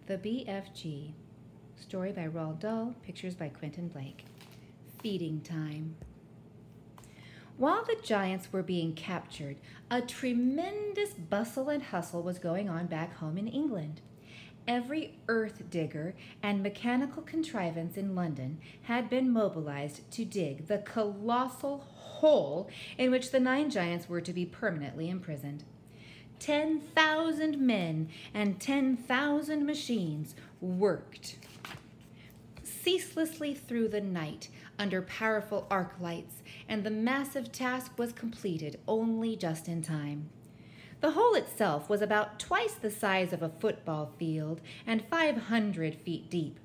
The BFG. Story by Roald Dahl, pictures by Quentin Blake. Feeding time. While the giants were being captured, a tremendous bustle and hustle was going on back home in England. Every earth digger and mechanical contrivance in London had been mobilized to dig the colossal hole in which the 9 giants were to be permanently imprisoned. 10,000 men and 10,000 machines worked ceaselessly through the night under powerful arc lights, and the massive task was completed only just in time. The hole itself was about twice the size of a football field and 500 feet deep.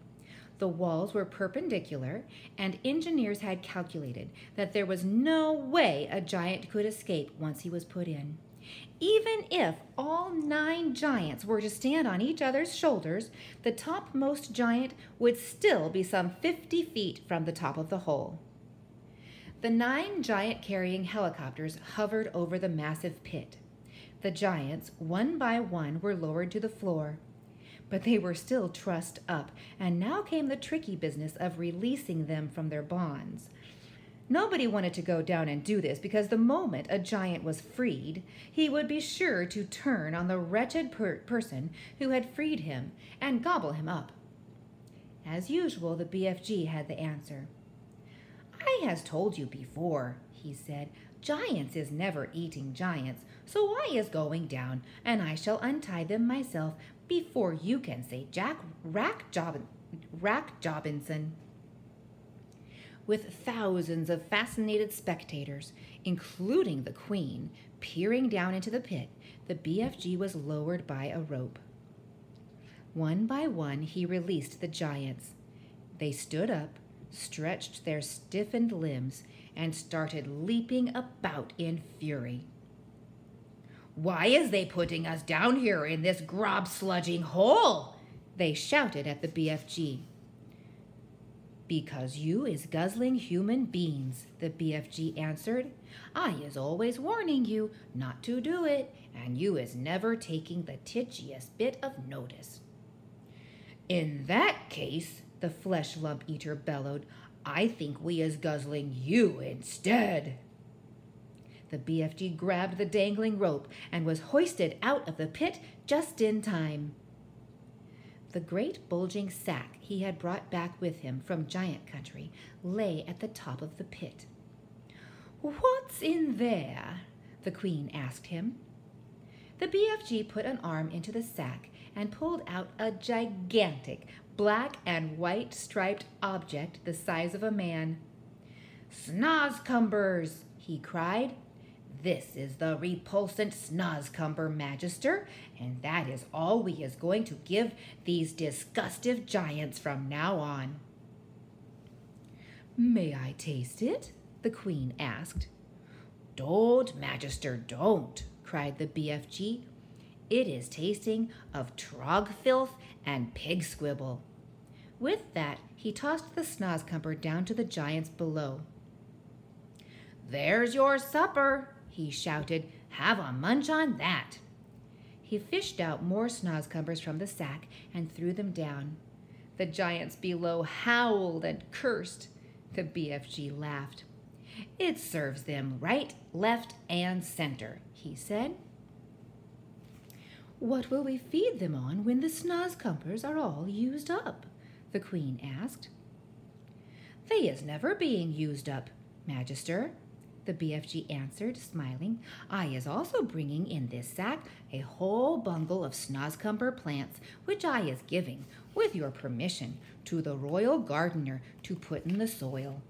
The walls were perpendicular, and engineers had calculated that there was no way a giant could escape once he was put in. Even if all 9 giants were to stand on each other's shoulders, the topmost giant would still be some 50 feet from the top of the hole. The 9 giant-carrying helicopters hovered over the massive pit. The giants, one by one, were lowered to the floor. But they were still trussed up, and now came the tricky business of releasing them from their bonds. Nobody wanted to go down and do this because the moment a giant was freed, he would be sure to turn on the wretched person who had freed him and gobble him up. As usual, the BFG had the answer. "I has told you before," he said, "giants is never eating giants, so I is going down, and I shall untie them myself before you can say Rack Jobbinson." With thousands of fascinated spectators, including the Queen, peering down into the pit, the BFG was lowered by a rope. One by one, he released the giants. They stood up, stretched their stiffened limbs, and started leaping about in fury. "Why is they putting us down here in this grob-sludging hole?" they shouted at the BFG. "Because you is guzzling human beings," the BFG answered. "I is always warning you not to do it, and you is never taking the titchiest bit of notice." "In that case," the flesh lump eater bellowed, "I think we is guzzling you instead." The BFG grabbed the dangling rope and was hoisted out of the pit just in time. The great bulging sack he had brought back with him from giant country lay at the top of the pit. "What's in there?" the Queen asked him. The BFG put an arm into the sack and pulled out a gigantic black and white striped object the size of a man. "Snozcumbers!" he cried. "This is the repulsant Snozcumber, Magister, and that is all we is going to give these disgustive giants from now on." "May I taste it?" the Queen asked. "Don't, Magister, don't," cried the BFG. "It is tasting of trog filth and pig squibble." With that, he tossed the Snozcumber down to the giants below. "There's your supper," he shouted. "Have a munch on that." He fished out more Snozcumbers from the sack and threw them down. The giants below howled and cursed. The BFG laughed. "It serves them right, left, and center," he said. "What will we feed them on when the Snozcumbers are all used up?" the Queen asked. "They is never being used up, Magister," the BFG answered, smiling. "I is also bringing in this sack a whole bungle of Snozcumber plants, which I is giving, with your permission, to the royal gardener to put in the soil.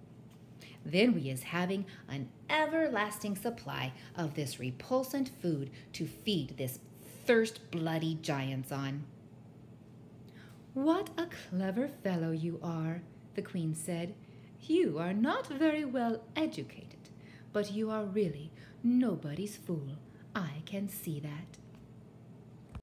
Then we is having an everlasting supply of this repulsant food to feed this thirst-bloody giants on." "What a clever fellow you are," the Queen said. "You are not very well educated, but you are really nobody's fool. I can see that."